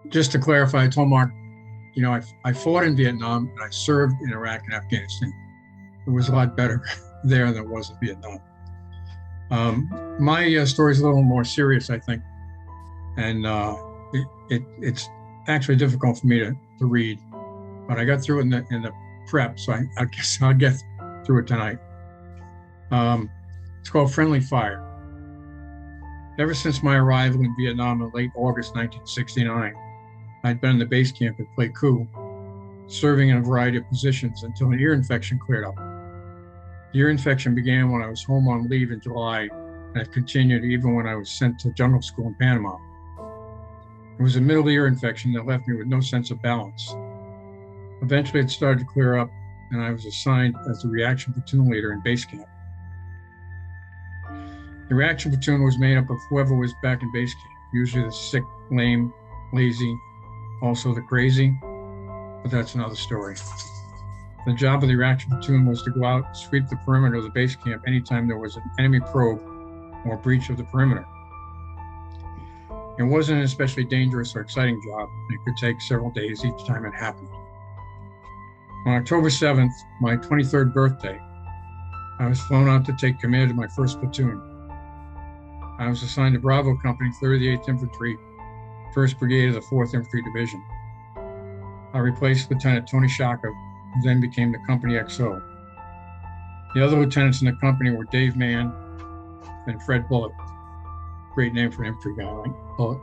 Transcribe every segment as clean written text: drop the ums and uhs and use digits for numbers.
Just to clarify, I told Mark, I fought in Vietnam and I served in Iraq and Afghanistan. It was a lot better there than it was in Vietnam. My story is a little more serious, I think, and it's actually difficult for me to read, but I got through it in the prep, so I guess I'll get through it tonight. It's called Friendly Fire. Ever since my arrival in Vietnam in late August 1969, I'd been in the base camp at Pleiku, serving in a variety of positions until an ear infection cleared up. The ear infection began when I was home on leave in July, and it continued even when I was sent to jungle school in Panama. It was a middle ear infection that left me with no sense of balance. Eventually, it started to clear up, and I was assigned as the reaction platoon leader in base camp. The reaction platoon was made up of whoever was back in base camp, usually the sick, lame, lazy, also the crazy, but that's another story. The job of the reaction platoon was to go out and sweep the perimeter of the base camp anytime there was an enemy probe or breach of the perimeter. It wasn't an especially dangerous or exciting job. It could take several days each time it happened. On October 7th, my 23rd birthday, I was flown out to take command of my first platoon. I was assigned to Bravo Company, 38th Infantry, 1st Brigade of the 4th Infantry Division. I replaced Lieutenant Tony Shaka, who then became the company XO. The other lieutenants in the company were Dave Mann and Fred Bullitt. Great name for an infantry guy, like Bullitt.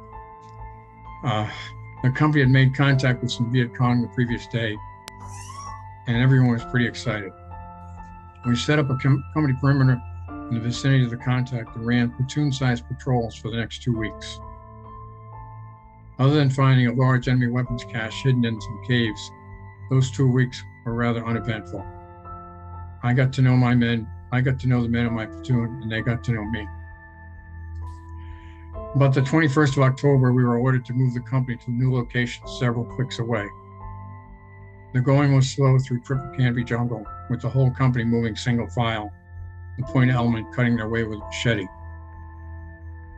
The company had made contact with some Viet Cong the previous day, and everyone was pretty excited. We set up a company perimeter in the vicinity of the contact and ran platoon-sized patrols for the next 2 weeks. Other than finding a large enemy weapons cache hidden in some caves, those 2 weeks were rather uneventful. I got to know my men, I got to know the men of my platoon, and they got to know me. About the 21st of October, we were ordered to move the company to a new location several clicks away. The going was slow through triple canopy jungle, with the whole company moving single file, the point element cutting their way with a machete.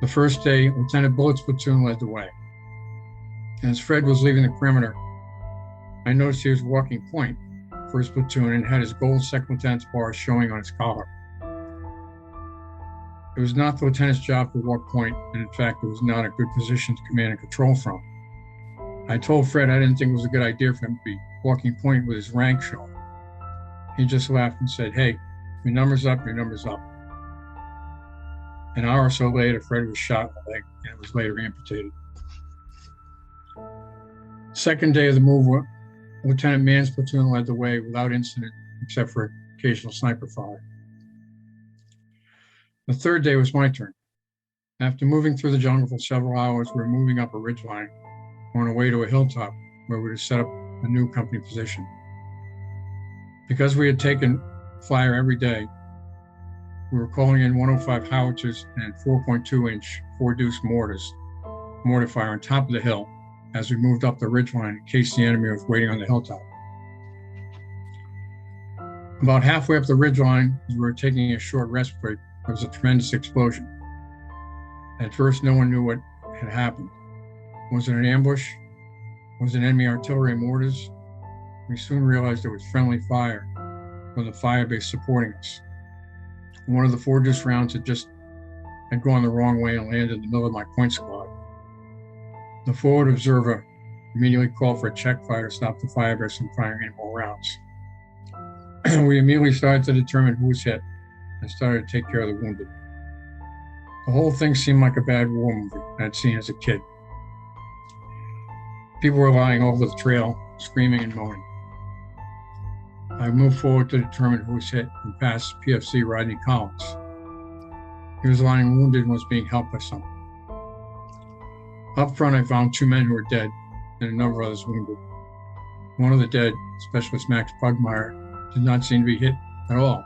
The first day, Lieutenant Bullitt's platoon led the way. As Fred was leaving the perimeter, I noticed he was walking point for his platoon and had his gold second lieutenant's bars showing on his collar. It was not the lieutenant's job to walk point, and in fact, it was not a good position to command and control from. I told Fred I didn't think it was a good idea for him to be walking point with his rank showing. He just laughed and said, "Hey, your number's up, your number's up." An hour or so later, Fred was shot in the leg and was later amputated. Second day of the move, Lieutenant Mann's platoon led the way without incident, except for occasional sniper fire. The third day was my turn. After moving through the jungle for several hours, we were moving up a ridgeline on our way to a hilltop where we would set up a new company position. Because we had taken fire every day, we were calling in 105 howitzers and 4.2-inch 4-deuce mortar fire on top of the hill as we moved up the ridgeline in case the enemy was waiting on the hilltop. About halfway up the ridgeline, as we were taking a short rest break, there was a tremendous explosion. At first, no one knew what had happened. Was it an ambush? Was it enemy artillery and mortars? We soon realized it was friendly fire from the fire base supporting us. One of the 4-deuce rounds had gone the wrong way and landed in the middle of my point squad. The forward observer immediately called for a check fire to stop the fire base from firing any more rounds. We immediately started to determine who was hit and started to take care of the wounded. The whole thing seemed like a bad war movie I'd seen as a kid. People were lying all over the trail, screaming and moaning. I moved forward to determine who was hit and passed PFC Rodney Collins. He was lying wounded and was being helped by someone. Up front, I found 2 men who were dead and a number of others wounded. One of the dead, Specialist Max Pugmire, did not seem to be hit at all.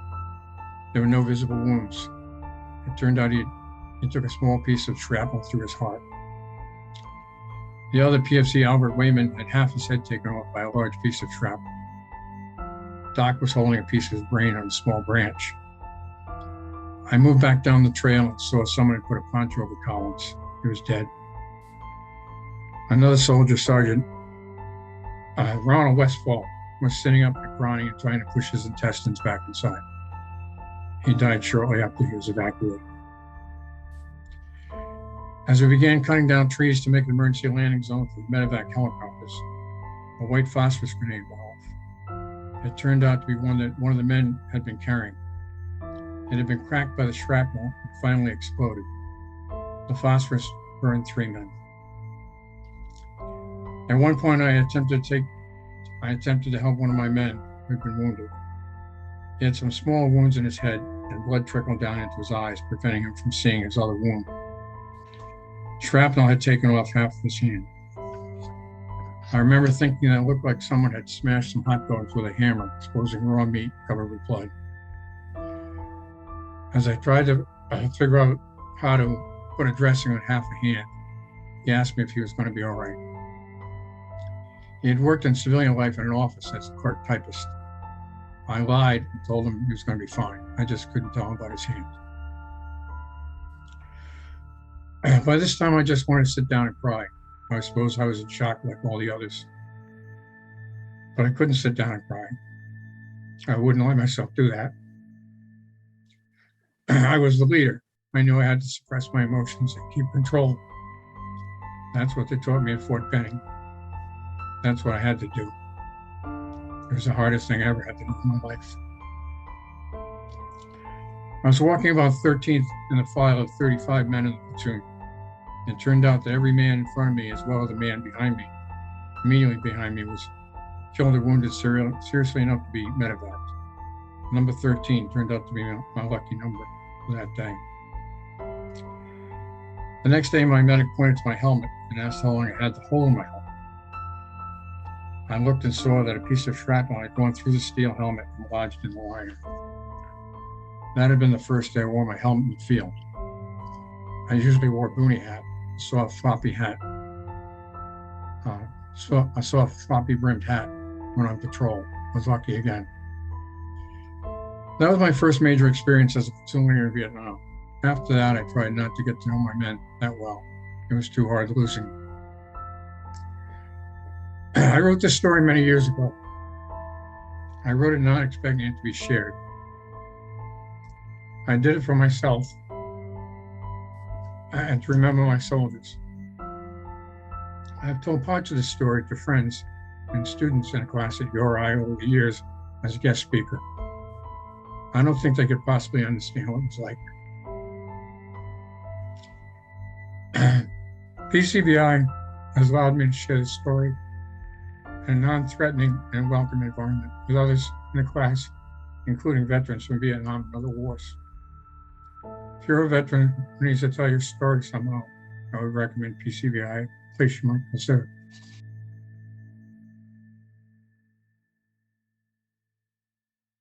There were no visible wounds. It turned out he took a small piece of shrapnel through his heart. The other PFC, Albert Wayman, had half his head taken off by a large piece of shrapnel. Doc was holding a piece of his brain on a small branch. I moved back down the trail and saw someone had put a poncho over Collins. He was dead. Another soldier, Sergeant Ronald Westfall, was sitting up at Ronnie and trying to push his intestines back inside. He died shortly after he was evacuated. As we began cutting down trees to make an emergency landing zone for the medevac helicopters, a white phosphorus grenade went off. It turned out to be one that one of the men had been carrying. It had been cracked by the shrapnel and finally exploded. The phosphorus burned 3 men. At one point, I attempted to help one of my men who had been wounded. He had some small wounds in his head, and blood trickled down into his eyes, preventing him from seeing his other wound. Shrapnel had taken off half of his hand. I remember thinking that it looked like someone had smashed some hot dogs with a hammer, exposing raw meat covered with blood. As I tried to figure out how to put a dressing on half a hand, he asked me if he was going to be all right. He had worked in civilian life in an office as a clerk typist. I lied and told him he was going to be fine. I just couldn't tell him about his hand. By this time, I just wanted to sit down and cry. I suppose I was in shock like all the others. But I couldn't sit down and cry. I wouldn't let myself do that. I was the leader. I knew I had to suppress my emotions and keep control. That's what they taught me at Fort Benning. That's what I had to do. It was the hardest thing I ever had to do in my life. I was walking about 13th in a file of 35 men in the platoon. It turned out that every man in front of me, as well as the man behind me, immediately behind me, was killed or wounded seriously enough to be medevaced. Number 13 turned out to be my lucky number for that day. The next day, my medic pointed to my helmet and asked how long I had the hole in my helmet. I looked and saw that a piece of shrapnel had gone through the steel helmet and lodged in the liner. That had been the first day I wore my helmet in the field. I usually wore a boonie hat, saw a floppy hat. I saw a floppy brimmed hat when on patrol. I was lucky again. That was my first major experience as a platoon leader in Vietnam. After that, I tried not to get to know my men that well. It was too hard losing. I wrote this story many years ago. I wrote it not expecting it to be shared. I did it for myself and to remember my soldiers. I have told parts of this story to friends and students in a class at URI over the years as a guest speaker. I don't think they could possibly understand what it was like. PCVI has allowed me to share this story in a non-threatening and welcome environment with others in the class, including veterans from Vietnam and other wars. If you're a veteran who needs to tell your story somehow, I would recommend PCVI, a place you might consider.